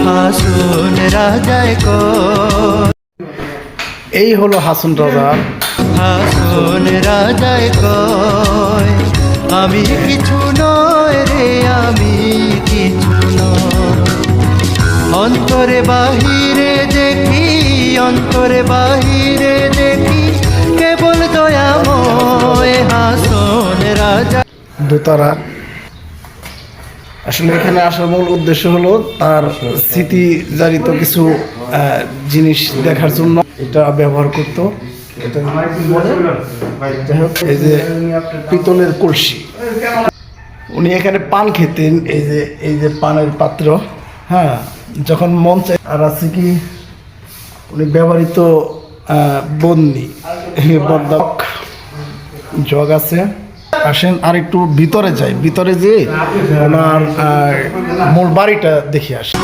হাসুন রাজায় কয়, এই হলো হাসন রাজা। হাসুন রাজায় কয়, আমি কিছু নয় রে, আমি কিছু নয়। অন্তরে বাহিরে দেখি, অন্তরে বাহিরে দেখি, কেবল দয়াময় হাসন রাজা। দোতারা আসলে এখানে আসার মূল উদ্দেশ্য হলো তার স্মৃতি জারিত কিছু জিনিস দেখার জন্য এটা ব্যবহার করতো। এটা যাই হোক, এই যে পিতলের কলসি, উনি এখানে পান খেতেন। এই যে পানের পাত্র, হ্যাঁ, যখন মন চায়। আর আছে কি, উনি ব্যবহৃত বন্দি বদ্ধক জগ আছে। আসেন আর একটু ভিতরে যাই, ভিতরে যেয়ে ওনার মূল বাড়িটা দেখে আসি।